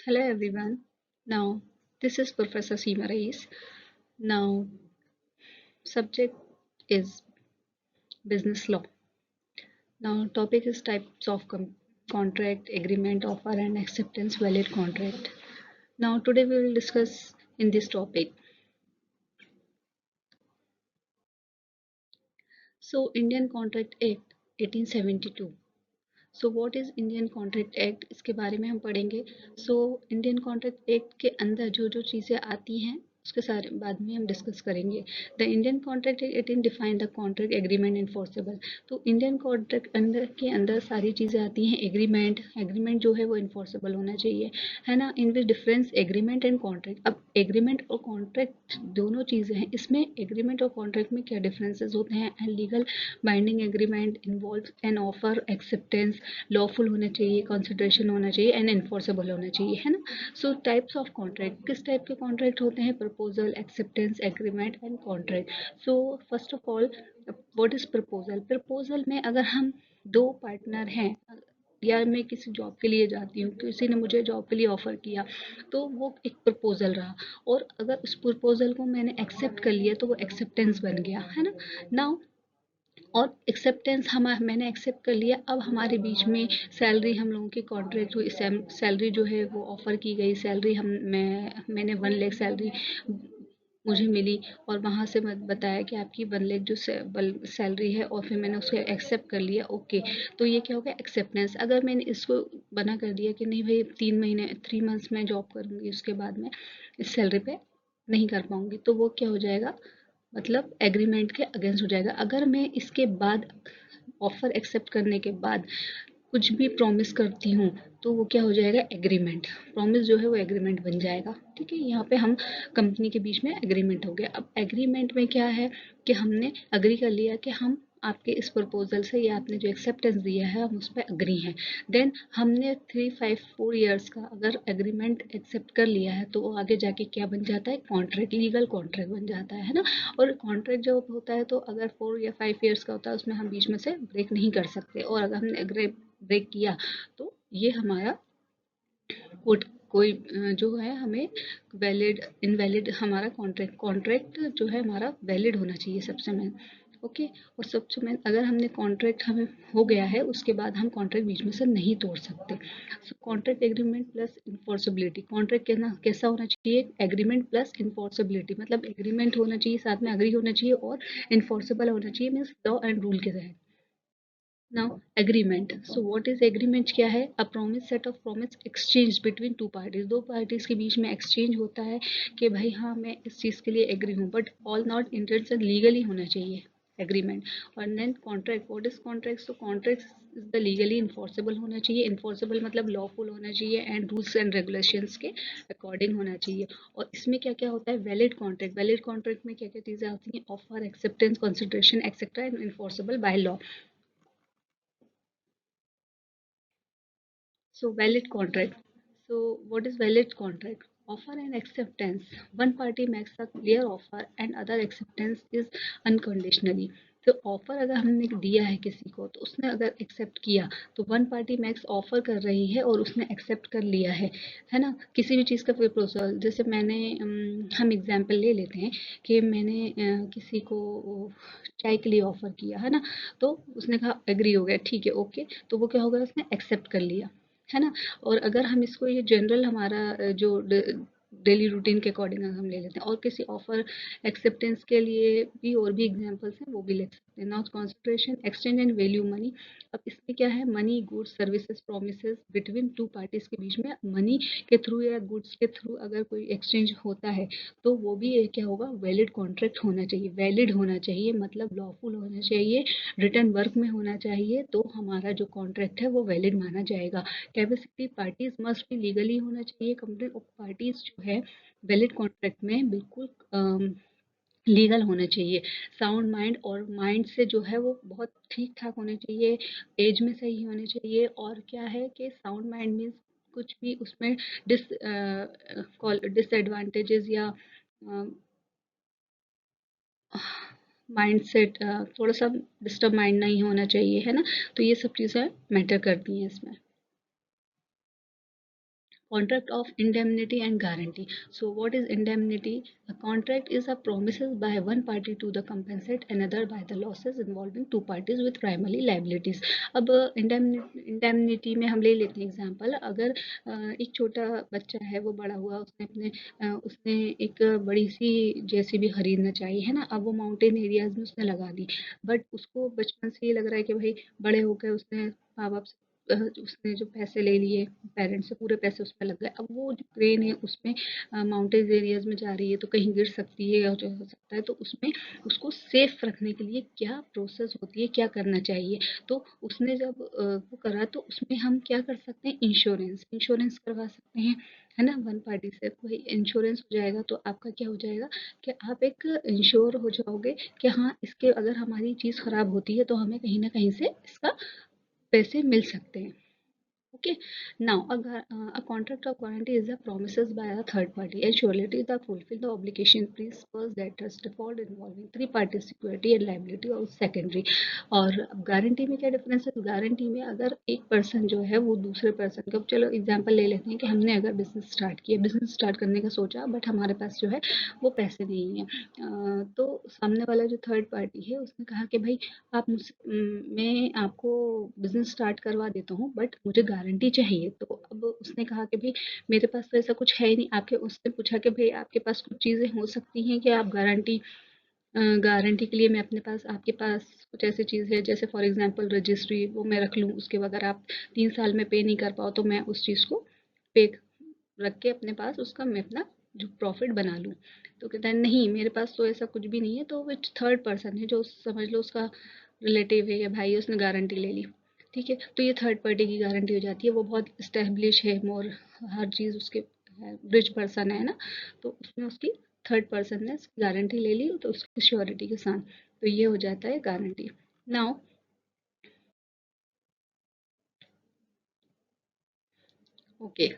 Hello everyone. Now this is Professor Seema Rais. Now subject is business law. Now topic is types of contract, agreement, offer and acceptance valid contract. Now today we will discuss in this topic. So Indian Contract Act 1872. So what is Indian contract act इसके बारे में हम पढ़ेंगे. So Indian contract act के अंदर जो जो चीज़ें आती हैं उसके सारे बाद में हम डिस्कस करेंगे. The Indian contract act 18 define the contract agreement enforceable. तो इंडियन कॉन्ट्रैक्ट अंदर के अंदर सारी चीज़ें आती हैं. एग्रीमेंट एग्रीमेंट जो है वो इन्फोर्सेबल होना चाहिए, है ना. इन विच डिफरेंस एग्रीमेंट एंड कॉन्ट्रैक्ट. अब एग्रीमेंट और कॉन्ट्रैक्ट दोनों चीज़ें हैं. इसमें एग्रीमेंट और कॉन्ट्रैक्ट में क्या डिफरेंसेस होते हैं. And legal binding agreement involve an offer acceptance, lawful होना चाहिए, कंसिडरेशन होना चाहिए एंड एनफोर्सेबल होना चाहिए, है ना. सो टाइप्स ऑफ कॉन्ट्रैक्ट, किस टाइप के कॉन्ट्रैक्ट होते हैं. Proposal, acceptance, agreement and contract. So first of all what is proposal. Proposal में अगर हम दो पार्टनर हैं या मैं किसी जॉब के लिए जाती हूँ, किसी ने मुझे जॉब के लिए ऑफर किया, तो वो एक प्रपोजल रहा. और अगर उस प्रपोजल को मैंने एक्सेप्ट कर लिया तो वो एक्सेप्टेंस बन गया, है ना. नाउ और एक्सेप्टेंस हम मैंने एक्सेप्ट कर लिया. अब हमारे बीच में सैलरी, हम लोगों की कॉन्ट्रैक्ट हुई, सैलरी जो है वो ऑफ़र की गई. सैलरी मैंने 1 लाख सैलरी मुझे मिली और वहाँ से बताया कि आपकी 1 लाख जो सैलरी है, और फिर मैंने उसको एक्सेप्ट कर लिया. ओके, तो ये क्या हो गया, एक्सेप्टेंस. अगर मैंने इसको बना कर दिया कि नहीं भाई 3 महीने 3 मंथ्स में जॉब करूँगी, उसके बाद मैं इस सैलरी पे नहीं कर पाऊँगी, तो वो क्या हो जाएगा, मतलब एग्रीमेंट के अगेंस्ट हो जाएगा. अगर मैं इसके बाद ऑफर एक्सेप्ट करने के बाद कुछ भी प्रॉमिस करती हूँ तो वो क्या हो जाएगा, एग्रीमेंट. प्रॉमिस जो है वो एग्रीमेंट बन जाएगा. ठीक है, यहाँ पे हम कंपनी के बीच में एग्रीमेंट हो गया. अब एग्रीमेंट में क्या है कि हमने अग्री कर लिया कि हम आपके इस प्रपोजल से या आपने जो एक्सेप्टेंस दिया है हम उस पर अग्री हैं. देन हमने 3-5-4 ईयर्स का अगर एग्रीमेंट एक्सेप्ट कर लिया है तो वो आगे जाके क्या बन जाता है, कॉन्ट्रैक्ट, लीगल कॉन्ट्रैक्ट बन जाता है ना. और कॉन्ट्रैक्ट जब होता है तो अगर 4 या 5 ईयर्स का होता है उसमें हम बीच में से ब्रेक नहीं कर सकते. और अगर हमने ब्रेक किया तो ये हमारा कोर्ट कोई जो है हमें वैलिड इनवैलिड हमारा कॉन्ट्रैक्ट कॉन्ट्रैक्ट जो है हमारा वैलिड होना चाहिए सबसे मेन. ओके. और सबसे मेन अगर हमने कॉन्ट्रैक्ट हमें हो गया है उसके बाद हम कॉन्ट्रैक्ट बीच में से नहीं तोड़ सकते. सो कॉन्ट्रैक्ट एग्रीमेंट प्लस इन्फोर्सेबिलिटी. कॉन्ट्रैक्ट कैसा होना चाहिए, एग्रीमेंट प्लस इन्फोर्सेबिलिटी, मतलब एग्रीमेंट होना चाहिए, साथ में अग्री होना चाहिए और इन्फोर्सेबल होना चाहिए, मीन्स लॉ एंड रूल के तहत. Now agreement. So what is agreement, क्या है, a promise, set of promise exchange between two parties. दो पार्टीज के बीच में एक्सचेंज होता है कि भाई हाँ मैं इस चीज़ के लिए एग्री हूँ, but all not intention legally होना चाहिए एग्रीमेंट. और then contract. What is contract. तो contract is the legally enforceable होना चाहिए. इन्फोर्सेबल मतलब लॉफुल होना चाहिए एंड रूल्स एंड रेगुलेशंस के अकॉर्डिंग होना चाहिए. और इसमें क्या क्या होता है, वैलिड कॉन्ट्रैक्ट. वैलिड कॉन्ट्रैक्ट में क्या क्या चीज़ें आती हैं, offer, acceptance, consideration etcetera and enforceable by law. So valid contract. So what is valid contract? Offer and acceptance. One party makes a clear offer and other acceptance is unconditionally. तो offer अगर हमने दिया है किसी को तो उसने अगर एक्सेप्ट किया तो वन पार्टी मैक्स ऑफर कर रही है और उसने एक्सेप्ट कर लिया है ना. किसी भी चीज़ का प्रपोजल, जैसे मैंने हम एग्जांपल ले लेते हैं कि मैंने किसी को चाय के लिए ऑफर किया, है ना. तो उसने कहा एग्री हो गया, ठीक है, ओके, तो वो क्या हो गया, उसने एक्सेप्ट कर लिया, है ना. और अगर हम इसको ये जनरल हमारा जो डेली रूटीन के अकॉर्डिंग हम ले लेते हैं, और किसी ऑफर एक्सेप्टेंस के लिए भी और भी एग्जांपल्स हैं वो भी ले सकते हैं. Now consideration, exchange and value money. अब इसमें क्या है, money, goods, services, promises between two parties के बीच में मनी के थ्रू या गुड्स के थ्रू अगर कोई एक्सचेंज होता है तो वो भी क्या होगा, वैलिड कॉन्ट्रैक्ट होना चाहिए. वैलिड होना चाहिए मतलब लॉफुल होना चाहिए, रिटर्न वर्क में होना चाहिए, तो हमारा जो कॉन्ट्रैक्ट है वो वैलिड माना जाएगा. कैपेसिटी, पार्टीज मस्ट भी लीगली होना चाहिए. कंप्लेंट ऑफ पार्टीज जो है वैलिड कॉन्ट्रैक्ट में बिल्कुल लीगल होना चाहिए. साउंड माइंड, और माइंड से जो है वो बहुत ठीक ठाक होने चाहिए, एज में सही होने चाहिए. और क्या है कि साउंड माइंड मीन्स कुछ भी उसमें डिसएडवांटेजेस या माइंड सेट थोड़ा सा डिस्टर्ब माइंड नहीं होना चाहिए, है ना. तो ये सब चीज़ें मैटर करती हैं इसमें. Contract of indemnity and guarantee. So what is indemnity? A contract is a promises by one party to the compensate another by the losses involving two parties with primary liabilities. अब indemnity में हम ले लेते हैं example, अगर एक छोटा बच्चा है, वो बड़ा हुआ, उसने एक बड़ी सी जेसीबी खरीदना चाहिए, है ना। अब वो माउंटेन एरियाज में उसने लगा दी, बट उसको बचपन से ये लग रहा है कि भाई बड़े होकर उसने माँ बाप से उसने जो पैसे ले लिए पेरेंट्स से, पूरे पैसे उसमें लग गए। अब वो जो क्रेन है उसमें माउंटेन एरियाज में जा रही है तो कहीं गिर सकती है और जो हो सकता है, तो उसमें उसको सेफ रखने के लिए क्या प्रोसेस होती है, क्या करना चाहिए। तो उसने जब वो करा, तो उसमें हम क्या कर सकते हैं, इंश्योरेंस इंश्योरेंस करवा सकते हैं, है ना। वन पार्टी से कोई इंश्योरेंस हो जाएगा तो आपका क्या हो जाएगा कि आप एक इंश्योर हो जाओगे कि हाँ, इसके अगर हमारी चीज़ खराब होती है तो हमें कहीं ना कहीं से इसका पैसे मिल सकते हैं। Okay. Now, a contract of guarantee is a promises by a third party and surety that fulfill the obligation principles that trust default involving three party security and liability और secondary। और अब गारंटी में क्या difference है, guarantee में अगर एक person जो है वो दूसरे पर्सन का, चलो एग्जांपल ले लेते हैं कि हमने अगर बिजनेस स्टार्ट किया, बिजनेस स्टार्ट करने का सोचा, बट हमारे पास जो है वो पैसे नहीं है, तो सामने वाला जो थर्ड पार्टी है उसने कहा कि भाई आप मुझसे मैं आपको बिजनेस स्टार्ट करवा देता हूँ, बट मुझे गारंटी चाहिए। तो अब उसने कहा कि भाई मेरे पास तो ऐसा कुछ है ही नहीं। आपके उसने पूछा कि भाई आपके पास कुछ चीज़ें हो सकती हैं कि आप गारंटी के लिए मैं अपने पास, आपके पास कुछ ऐसी चीज़ है जैसे फॉर एग्जांपल रजिस्ट्री, वो मैं रख लूँ, उसके बाद अगर आप 3 साल में पे नहीं कर पाओ तो मैं उस चीज़ को पे रख के अपने पास उसका मैं अपना जो प्रॉफिट बना लूँ। तो कहता है नहीं, मेरे पास तो ऐसा कुछ भी नहीं है। तो वो थर्ड पर्सन है जो समझ लो उसका रिलेटिव है या भाई है, उसने गारंटी ले ली, ठीक है। तो ये थर्ड पार्टी की गारंटी हो जाती है, वो बहुत स्टैब्लिश है मोर, हर चीज़ उसके रिच पर्सन है ना, तो उसने उसकी थर्ड पर्सन ने गारंटी ले ली तो उसकी श्योरिटी के साथ, तो ये हो जाता है गारंटी। Now okay,